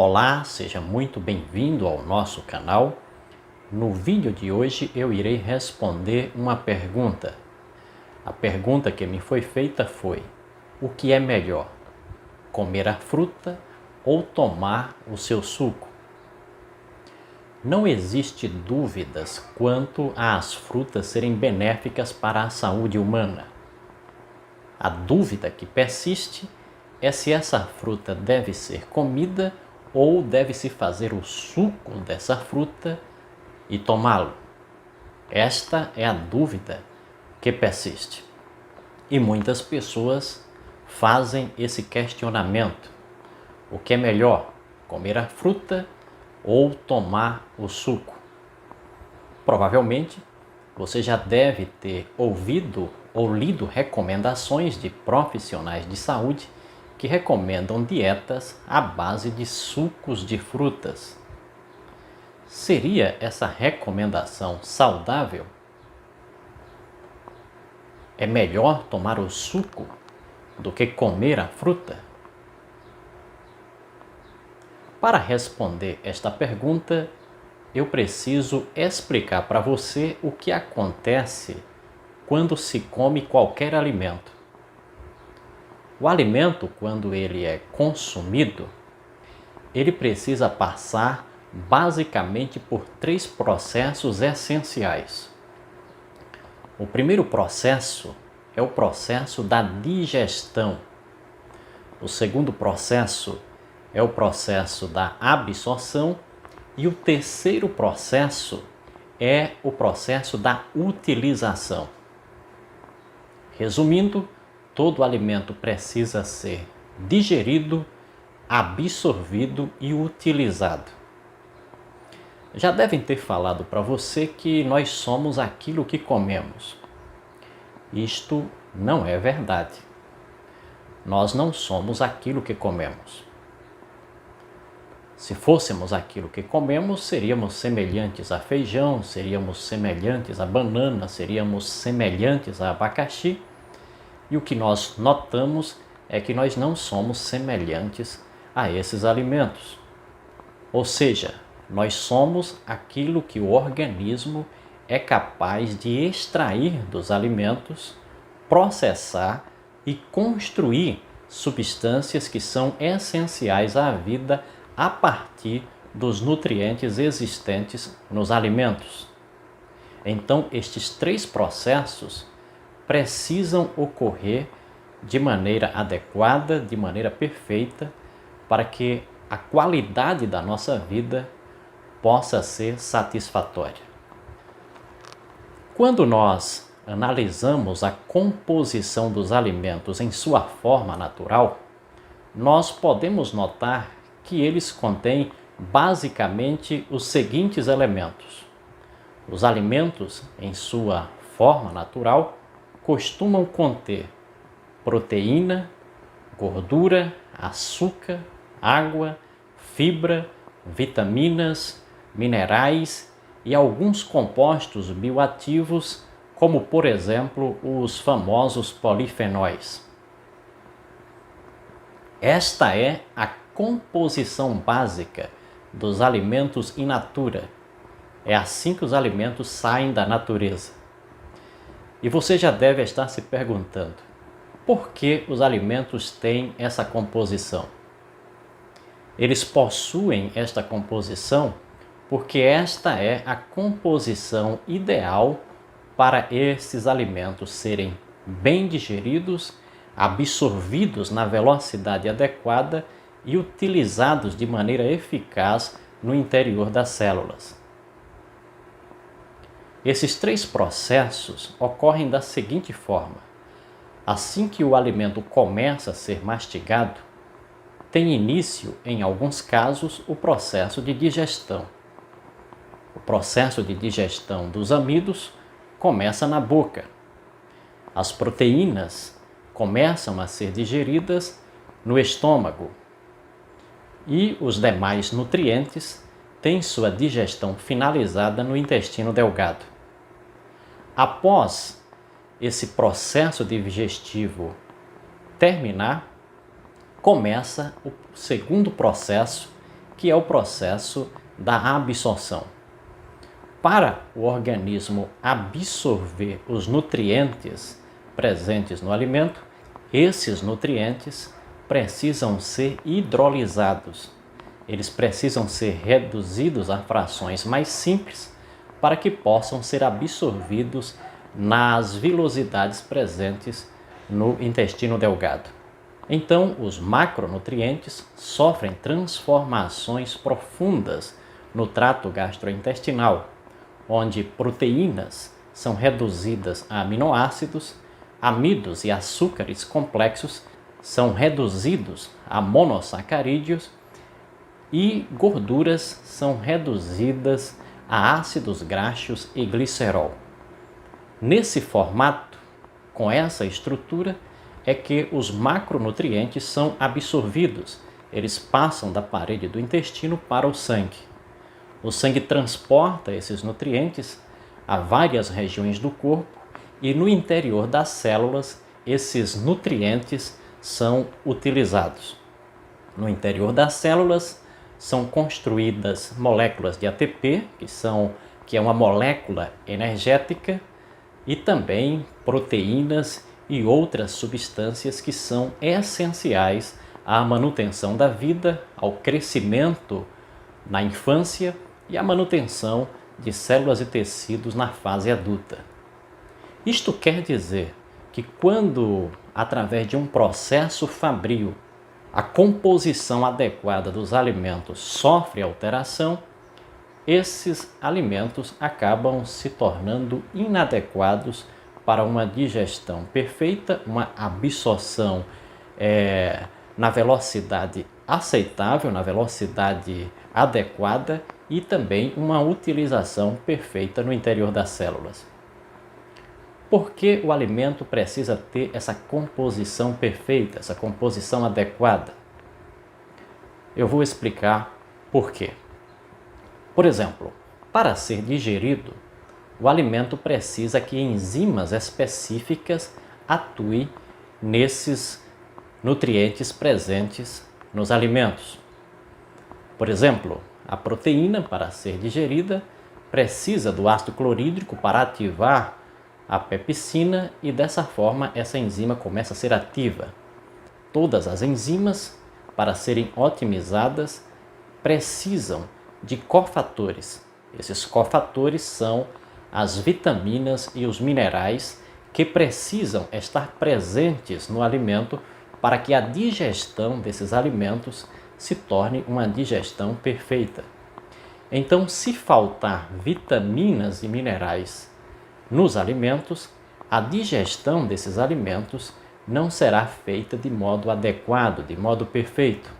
Olá, seja muito bem-vindo ao nosso canal. No vídeo de hoje eu irei responder uma pergunta. A pergunta que me foi feita foi: o que é melhor, comer a fruta ou tomar o seu suco? Não existe dúvidas quanto às frutas serem benéficas para a saúde humana. A dúvida que persiste é se essa fruta deve ser comida ou deve-se fazer o suco dessa fruta e tomá-lo. Esta é a dúvida que persiste. E muitas pessoas fazem esse questionamento. O que é melhor, comer a fruta ou tomar o suco? Provavelmente você já deve ter ouvido ou lido recomendações de profissionais de saúde que recomendam dietas à base de sucos de frutas. Seria essa recomendação saudável? É melhor tomar o suco do que comer a fruta? Para responder esta pergunta, eu preciso explicar para você o que acontece quando se come qualquer alimento. O alimento, quando ele é consumido, ele precisa passar basicamente por 3 processos essenciais. O primeiro processo é o processo da digestão. O segundo processo é o processo da absorção e o terceiro processo é o processo da utilização. Resumindo, todo alimento precisa ser digerido, absorvido e utilizado. Já devem ter falado para você que nós somos aquilo que comemos. Isto não é verdade. Nós não somos aquilo que comemos. Se fôssemos aquilo que comemos, seríamos semelhantes a feijão, seríamos semelhantes a banana, seríamos semelhantes a abacaxi. E o que nós notamos é que nós não somos semelhantes a esses alimentos. Ou seja, nós somos aquilo que o organismo é capaz de extrair dos alimentos, processar e construir substâncias que são essenciais à vida a partir dos nutrientes existentes nos alimentos. Então, estes 3 processos precisam ocorrer de maneira adequada, de maneira perfeita, para que a qualidade da nossa vida possa ser satisfatória. Quando nós analisamos a composição dos alimentos em sua forma natural, nós podemos notar que eles contêm basicamente os seguintes elementos. Os alimentos, em sua forma natural, costumam conter proteína, gordura, açúcar, água, fibra, vitaminas, minerais e alguns compostos bioativos, como por exemplo os famosos polifenóis. Esta é a composição básica dos alimentos in natura. É assim que os alimentos saem da natureza. E você já deve estar se perguntando: por que os alimentos têm essa composição? Eles possuem esta composição porque esta é a composição ideal para esses alimentos serem bem digeridos, absorvidos na velocidade adequada e utilizados de maneira eficaz no interior das células. Esses 3 processos ocorrem da seguinte forma: assim que o alimento começa a ser mastigado, tem início, em alguns casos, o processo de digestão. O processo de digestão dos amidos começa na boca. As proteínas começam a ser digeridas no estômago. E os demais nutrientes têm sua digestão finalizada no intestino delgado. Após esse processo digestivo terminar, começa o segundo processo, que é o processo da absorção. Para o organismo absorver os nutrientes presentes no alimento, esses nutrientes precisam ser hidrolisados. Eles precisam ser reduzidos a frações mais simples para que possam ser absorvidos nas vilosidades presentes no intestino delgado. Então, os macronutrientes sofrem transformações profundas no trato gastrointestinal, onde proteínas são reduzidas a aminoácidos, amidos e açúcares complexos são reduzidos a monossacarídeos e gorduras são reduzidas a ácidos graxos e glicerol. Nesse formato, com essa estrutura, é que os macronutrientes são absorvidos. Eles passam da parede do intestino para o sangue. O sangue transporta esses nutrientes a várias regiões do corpo e no interior das células esses nutrientes são utilizados. No interior das células são construídas moléculas de ATP, que é uma molécula energética, e também proteínas e outras substâncias que são essenciais à manutenção da vida, ao crescimento na infância e à manutenção de células e tecidos na fase adulta. Isto quer dizer que quando, através de um processo fabril, a composição adequada dos alimentos sofre alteração, esses alimentos acabam se tornando inadequados para uma digestão perfeita, uma absorção na velocidade aceitável, na velocidade adequada e também uma utilização perfeita no interior das células. Por que o alimento precisa ter essa composição perfeita, essa composição adequada? Eu vou explicar por quê. Por exemplo, para ser digerido, o alimento precisa que enzimas específicas atuem nesses nutrientes presentes nos alimentos. Por exemplo, a proteína, para ser digerida, precisa do ácido clorídrico para ativar a pepsina e dessa forma essa enzima começa a ser ativa. Todas as enzimas, para serem otimizadas, precisam de cofatores. Esses cofatores são as vitaminas e os minerais que precisam estar presentes no alimento para que a digestão desses alimentos se torne uma digestão perfeita. Então, se faltar vitaminas e minerais nos alimentos, a digestão desses alimentos não será feita de modo adequado, de modo perfeito.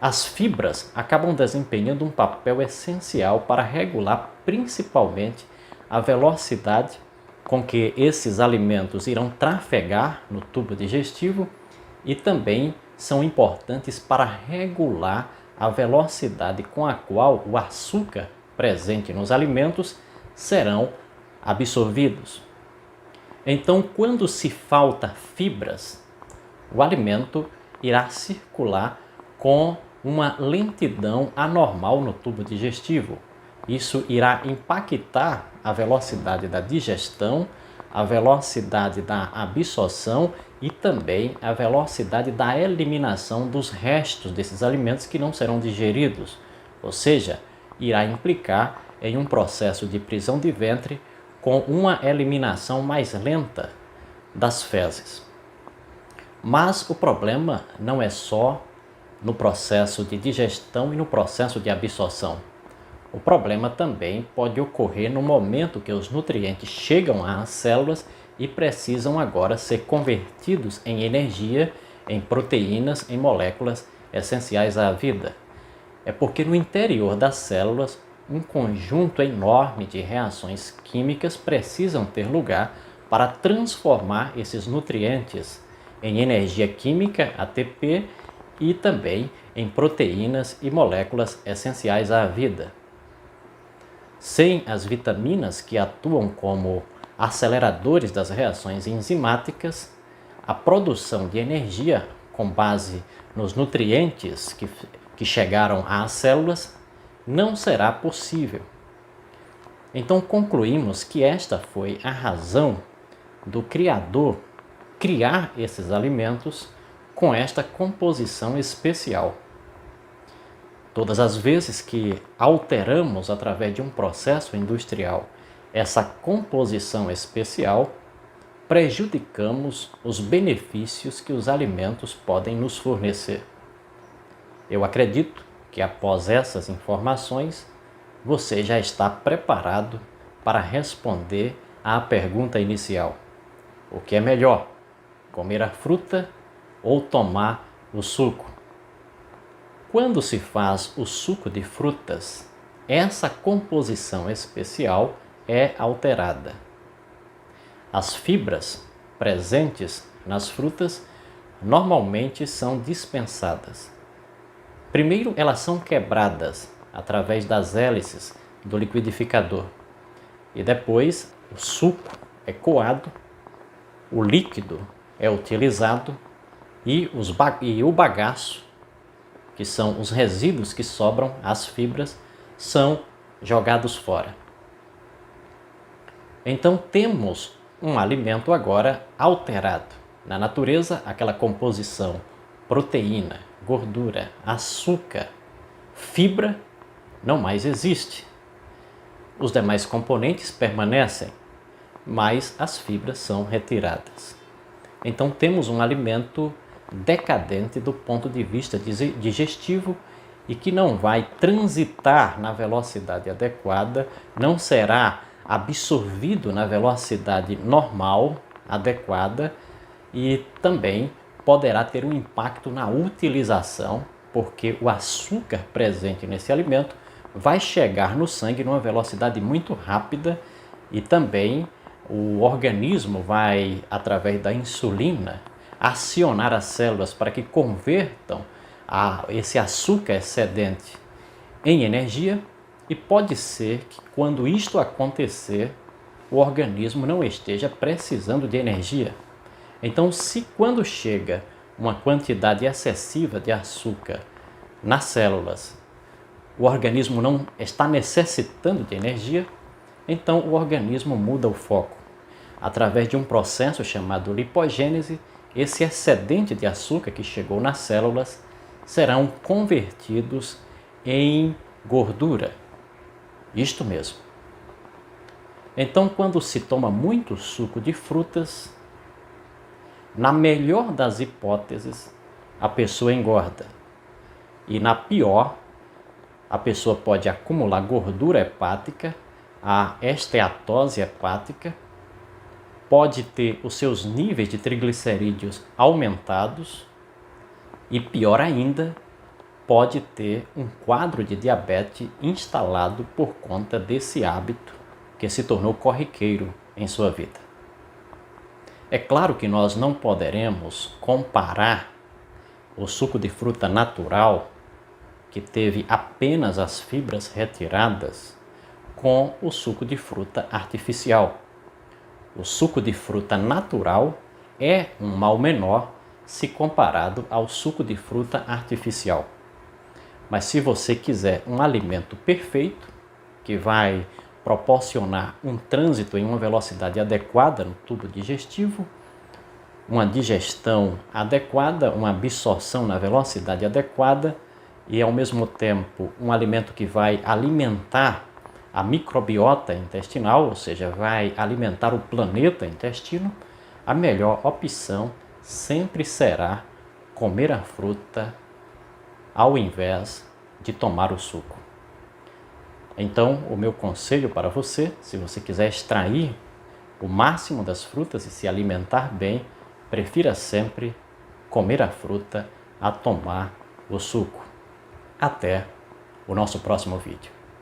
As fibras acabam desempenhando um papel essencial para regular principalmente a velocidade com que esses alimentos irão trafegar no tubo digestivo e também são importantes para regular a velocidade com a qual o açúcar presente nos alimentos serão absorvidos. Então, quando se falta fibras, o alimento irá circular com uma lentidão anormal no tubo digestivo. Isso irá impactar a velocidade da digestão, a velocidade da absorção e também a velocidade da eliminação dos restos desses alimentos que não serão digeridos, ou seja, irá implicar em um processo de prisão de ventre com uma eliminação mais lenta das fezes. Mas o problema não é só no processo de digestão e no processo de absorção. O problema também pode ocorrer no momento que os nutrientes chegam às células e precisam agora ser convertidos em energia, em proteínas, em moléculas essenciais à vida. É porque no interior das células, um conjunto enorme de reações químicas precisam ter lugar para transformar esses nutrientes em energia química, ATP, e também em proteínas e moléculas essenciais à vida. Sem as vitaminas que atuam como aceleradores das reações enzimáticas, a produção de energia com base nos nutrientes que chegaram às células, não será possível. Então concluímos que esta foi a razão do Criador criar esses alimentos com esta composição especial. Todas as vezes que alteramos através de um processo industrial essa composição especial, prejudicamos os benefícios que os alimentos podem nos fornecer. Eu acredito que após essas informações, você já está preparado para responder à pergunta inicial: o que é melhor, comer a fruta ou tomar o suco? Quando se faz o suco de frutas, essa composição especial é alterada. As fibras presentes nas frutas normalmente são dispensadas. Primeiro, elas são quebradas através das hélices do liquidificador. E depois, o suco é coado, o líquido é utilizado e o bagaço, que são os resíduos que sobram, as fibras, são jogados fora. Então temos um alimento agora alterado. Na natureza, aquela composição proteína, gordura, açúcar, fibra não mais existe. Os demais componentes permanecem, mas as fibras são retiradas. Então temos um alimento decadente do ponto de vista digestivo e que não vai transitar na velocidade adequada, não será absorvido na velocidade normal, adequada, e também poderá ter um impacto na utilização, porque o açúcar presente nesse alimento vai chegar no sangue numa velocidade muito rápida e também o organismo vai, através da insulina, acionar as células para que convertam esse açúcar excedente em energia, e pode ser que quando isto acontecer, o organismo não esteja precisando de energia. Então, se quando chega uma quantidade excessiva de açúcar nas células, o organismo não está necessitando de energia, então o organismo muda o foco. Através de um processo chamado lipogênese, esse excedente de açúcar que chegou nas células serão convertidos em gordura. Isto mesmo. Então, quando se toma muito suco de frutas, na melhor das hipóteses, a pessoa engorda. E na pior, a pessoa pode acumular gordura hepática, a esteatose hepática, pode ter os seus níveis de triglicerídeos aumentados e, pior ainda, pode ter um quadro de diabetes instalado por conta desse hábito que se tornou corriqueiro em sua vida. É claro que nós não poderemos comparar o suco de fruta natural, que teve apenas as fibras retiradas, com o suco de fruta artificial. O suco de fruta natural é um mal menor se comparado ao suco de fruta artificial. Mas se você quiser um alimento perfeito, que vai proporcionar um trânsito em uma velocidade adequada no tubo digestivo, uma digestão adequada, uma absorção na velocidade adequada e, ao mesmo tempo, um alimento que vai alimentar a microbiota intestinal, ou seja, vai alimentar o planeta intestino, a melhor opção sempre será comer a fruta ao invés de tomar o suco. Então, o meu conselho para você, se você quiser extrair o máximo das frutas e se alimentar bem, prefira sempre comer a fruta a tomar o suco. Até o nosso próximo vídeo.